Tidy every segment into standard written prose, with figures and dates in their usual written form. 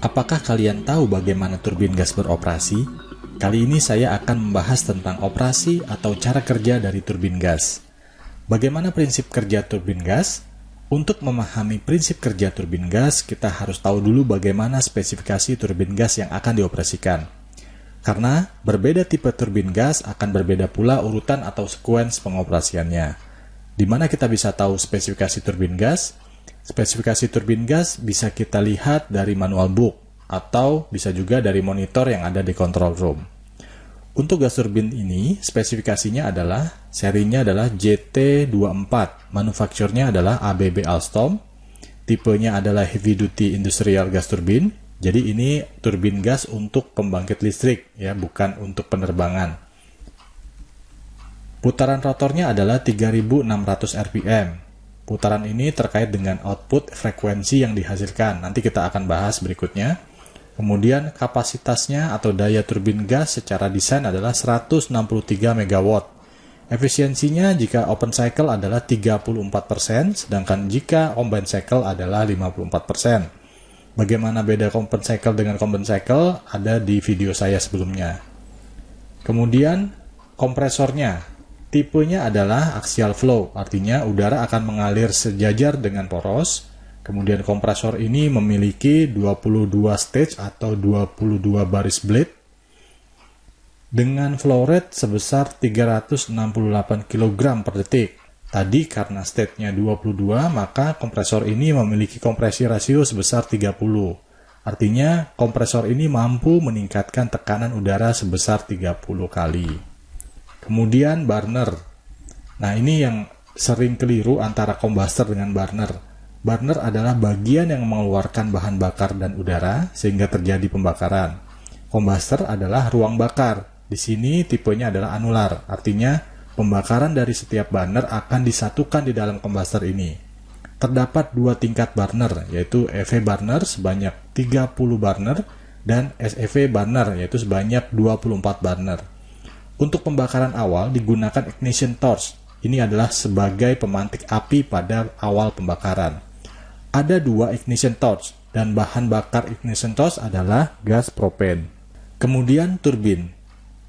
Apakah kalian tahu bagaimana turbin gas beroperasi? Kali ini saya akan membahas tentang operasi atau cara kerja dari turbin gas. Bagaimana prinsip kerja turbin gas? Untuk memahami prinsip kerja turbin gas, kita harus tahu dulu bagaimana spesifikasi turbin gas yang akan dioperasikan. Karena berbeda tipe turbin gas akan berbeda pula urutan atau sekuens pengoperasiannya. Di mana kita bisa tahu spesifikasi turbin gas? Spesifikasi turbin gas bisa kita lihat dari manual book atau bisa juga dari monitor yang ada di control room. Untuk gas turbin ini, spesifikasinya adalah, serinya adalah JT24, manufakturnya adalah ABB Alstom, tipenya adalah heavy duty industrial gas turbine, jadi ini turbin gas untuk pembangkit listrik, ya, bukan untuk penerbangan. Putaran rotornya adalah 3600 rpm. Putaran ini terkait dengan output frekuensi yang dihasilkan. Nanti kita akan bahas berikutnya. Kemudian kapasitasnya atau daya turbin gas secara desain adalah 163 MW. Efisiensinya jika open cycle adalah 34%, sedangkan jika combined cycle adalah 54%. Bagaimana beda open cycle dengan combined cycle ada di video saya sebelumnya. Kemudian kompresornya. Tipenya adalah axial flow, artinya udara akan mengalir sejajar dengan poros. Kemudian kompresor ini memiliki 22 stage atau 22 baris blade dengan flow rate sebesar 368 kg per detik. Tadi karena stage-nya 22, maka kompresor ini memiliki kompresi rasio sebesar 30. Artinya kompresor ini mampu meningkatkan tekanan udara sebesar 30 kali. Kemudian burner. Nah, ini yang sering keliru antara combustor dengan burner. Burner adalah bagian yang mengeluarkan bahan bakar dan udara sehingga terjadi pembakaran. Combustor adalah ruang bakar. Di sini tipenya adalah anular. Artinya, pembakaran dari setiap burner akan disatukan di dalam combustor ini. Terdapat dua tingkat burner, yaitu EV burner sebanyak 30 burner dan SEV burner, yaitu sebanyak 24 burner. Untuk pembakaran awal digunakan ignition torch. Ini adalah sebagai pemantik api pada awal pembakaran. Ada dua ignition torch dan bahan bakar ignition torch adalah gas propen. Kemudian turbin.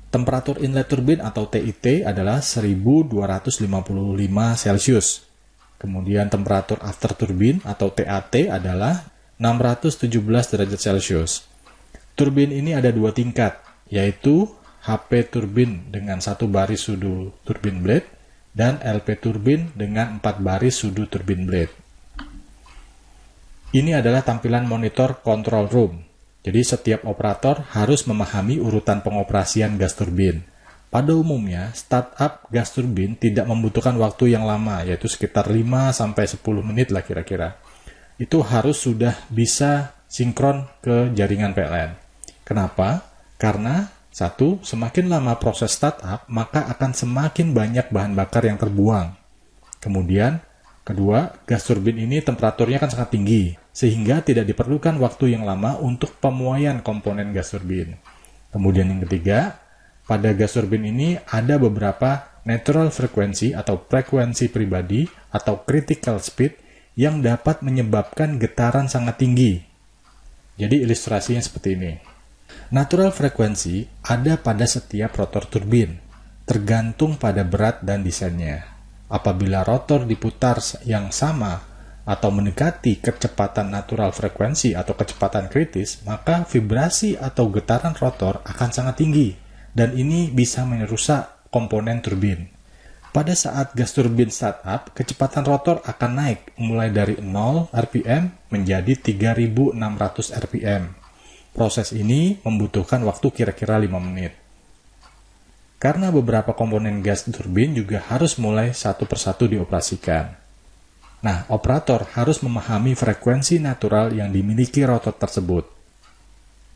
Temperatur inlet turbin atau TIT adalah 1255 Celcius. Kemudian temperatur after turbin atau TAT adalah 617 derajat Celcius. Turbin ini ada dua tingkat, yaitu HP turbin dengan satu baris sudu turbin blade dan LP turbin dengan 4 baris sudu turbin blade. Ini adalah tampilan monitor control room. Jadi setiap operator harus memahami urutan pengoperasian gas turbin. Pada umumnya, startup gas turbin tidak membutuhkan waktu yang lama, yaitu sekitar 5-10 menit lah kira-kira. Itu harus sudah bisa sinkron ke jaringan PLN. Kenapa? Karena satu, semakin lama proses startup, maka akan semakin banyak bahan bakar yang terbuang. Kemudian, kedua, gas turbin ini temperaturnya kan sangat tinggi, sehingga tidak diperlukan waktu yang lama untuk pemuaian komponen gas turbin. Kemudian yang ketiga, pada gas turbin ini ada beberapa natural frequency atau frekuensi pribadi atau critical speed yang dapat menyebabkan getaran sangat tinggi. Jadi ilustrasinya seperti ini. Natural frekuensi ada pada setiap rotor turbin, tergantung pada berat dan desainnya. Apabila rotor diputar yang sama atau mendekati kecepatan natural frekuensi atau kecepatan kritis, maka vibrasi atau getaran rotor akan sangat tinggi, dan ini bisa merusak komponen turbin. Pada saat gas turbin startup, kecepatan rotor akan naik mulai dari 0 rpm menjadi 3600 rpm. Proses ini membutuhkan waktu kira-kira 5 menit. Karena beberapa komponen gas turbin juga harus mulai satu persatu dioperasikan. Nah, operator harus memahami frekuensi natural yang dimiliki rotor tersebut.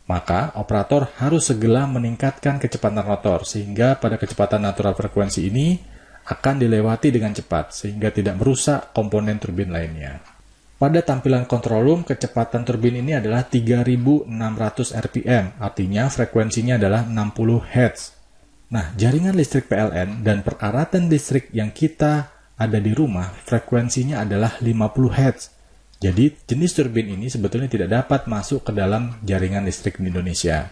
Maka, operator harus segera meningkatkan kecepatan rotor, sehingga pada kecepatan natural frekuensi ini akan dilewati dengan cepat, sehingga tidak merusak komponen turbin lainnya. Pada tampilan control room, kecepatan turbin ini adalah 3600 rpm, artinya frekuensinya adalah 60 Hz. Nah, jaringan listrik PLN dan peralatan listrik yang kita ada di rumah, frekuensinya adalah 50 Hz. Jadi, jenis turbin ini sebetulnya tidak dapat masuk ke dalam jaringan listrik di Indonesia.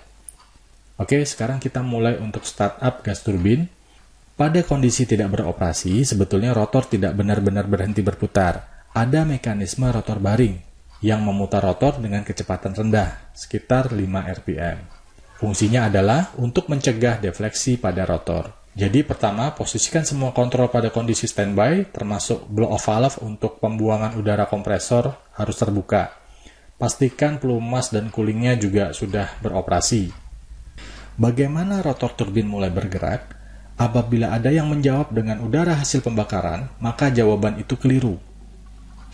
Oke, sekarang kita mulai untuk startup gas turbin. Pada kondisi tidak beroperasi, sebetulnya rotor tidak benar-benar berhenti berputar. Ada mekanisme rotor baring yang memutar rotor dengan kecepatan rendah, sekitar 5 rpm. Fungsinya adalah untuk mencegah defleksi pada rotor. Jadi pertama, posisikan semua kontrol pada kondisi standby, termasuk blow-off valve untuk pembuangan udara kompresor harus terbuka. Pastikan pelumas dan coolingnya juga sudah beroperasi. Bagaimana rotor turbin mulai bergerak? Apabila ada yang menjawab dengan udara hasil pembakaran, maka jawaban itu keliru.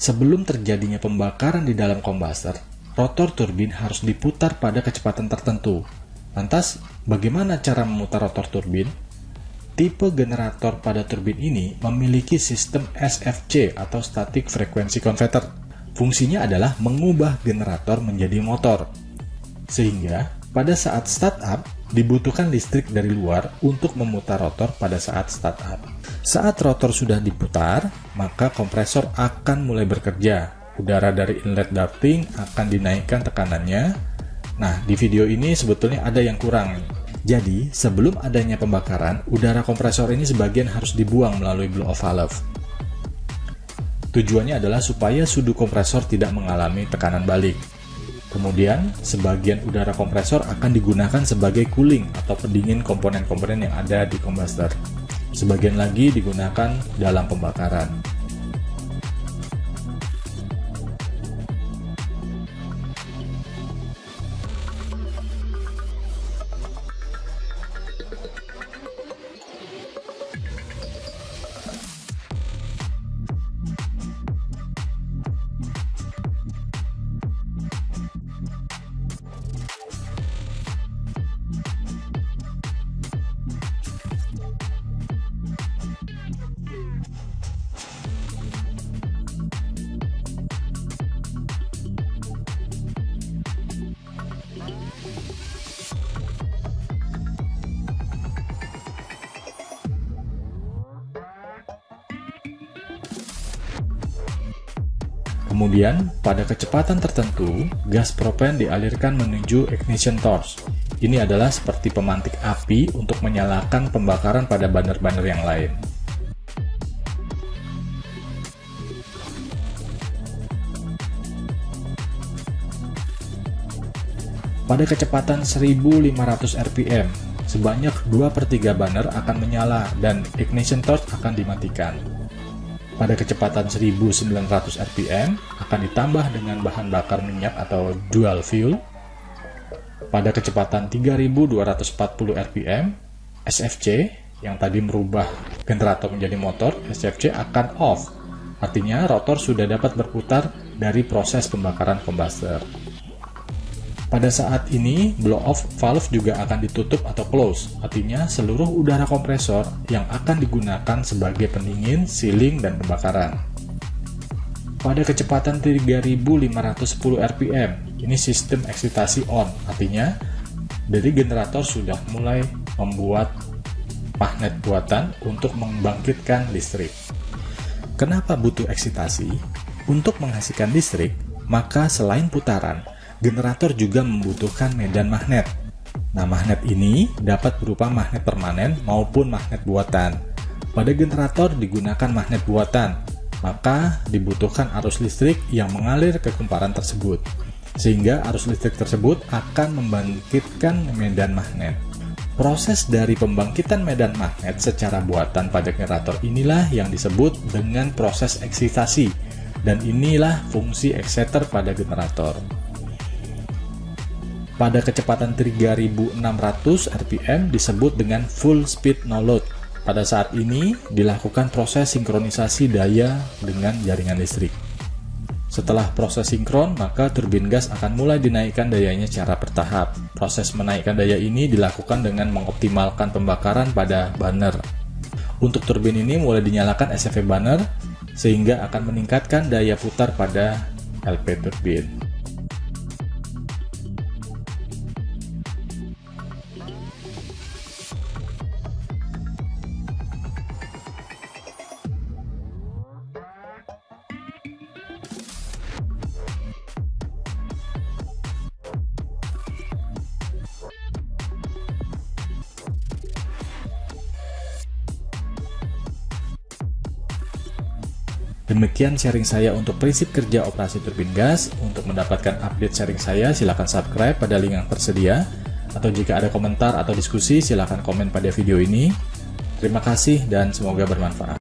Sebelum terjadinya pembakaran di dalam kombustor, rotor turbin harus diputar pada kecepatan tertentu. Lantas, bagaimana cara memutar rotor turbin? Tipe generator pada turbin ini memiliki sistem SFC atau Static Frequency Converter. Fungsinya adalah mengubah generator menjadi motor. Sehingga, pada saat startup, dibutuhkan listrik dari luar untuk memutar rotor pada saat startup. Saat rotor sudah diputar, maka kompresor akan mulai bekerja. Udara dari inlet ducting akan dinaikkan tekanannya. Nah, di video ini sebetulnya ada yang kurang. Jadi, sebelum adanya pembakaran, udara kompresor ini sebagian harus dibuang melalui blow-off valve. Tujuannya adalah supaya sudu kompresor tidak mengalami tekanan balik. Kemudian, sebagian udara kompresor akan digunakan sebagai cooling atau pendingin komponen-komponen yang ada di kombustor. Sebagian lagi digunakan dalam pembakaran. Kemudian, pada kecepatan tertentu, gas propen dialirkan menuju ignition torch. Ini adalah seperti pemantik api untuk menyalakan pembakaran pada burner-burner yang lain. Pada kecepatan 1500 rpm, sebanyak 2/3 burner akan menyala dan ignition torch akan dimatikan. Pada kecepatan 1900 rpm akan ditambah dengan bahan bakar minyak atau dual fuel. Pada kecepatan 3240 rpm, SFC yang tadi merubah generator menjadi motor, SFC akan off. Artinya rotor sudah dapat berputar dari proses pembakaran kombustor. Pada saat ini, blow-off valve juga akan ditutup atau close, artinya seluruh udara kompresor yang akan digunakan sebagai pendingin, sealing, dan pembakaran. Pada kecepatan 3510 rpm, ini sistem eksitasi on, artinya dari generator sudah mulai membuat magnet buatan untuk membangkitkan listrik. Kenapa butuh eksitasi? Untuk menghasilkan listrik, maka selain putaran, generator juga membutuhkan medan magnet. Nah, magnet ini dapat berupa magnet permanen maupun magnet buatan. Pada generator digunakan magnet buatan, maka dibutuhkan arus listrik yang mengalir ke kumparan tersebut. Sehingga arus listrik tersebut akan membangkitkan medan magnet. Proses dari pembangkitan medan magnet secara buatan pada generator inilah yang disebut dengan proses eksitasi, dan inilah fungsi exciter pada generator. Pada kecepatan 3600 rpm disebut dengan full speed no load. Pada saat ini dilakukan proses sinkronisasi daya dengan jaringan listrik. Setelah proses sinkron, maka turbin gas akan mulai dinaikkan dayanya secara bertahap. Proses menaikkan daya ini dilakukan dengan mengoptimalkan pembakaran pada burner. Untuk turbin ini mulai dinyalakan SFC burner, sehingga akan meningkatkan daya putar pada LP turbin. Demikian sharing saya untuk prinsip kerja operasi turbin gas. Untuk mendapatkan update sharing saya, silakan subscribe pada link yang tersedia. Atau jika ada komentar atau diskusi, silakan komen pada video ini. Terima kasih dan semoga bermanfaat.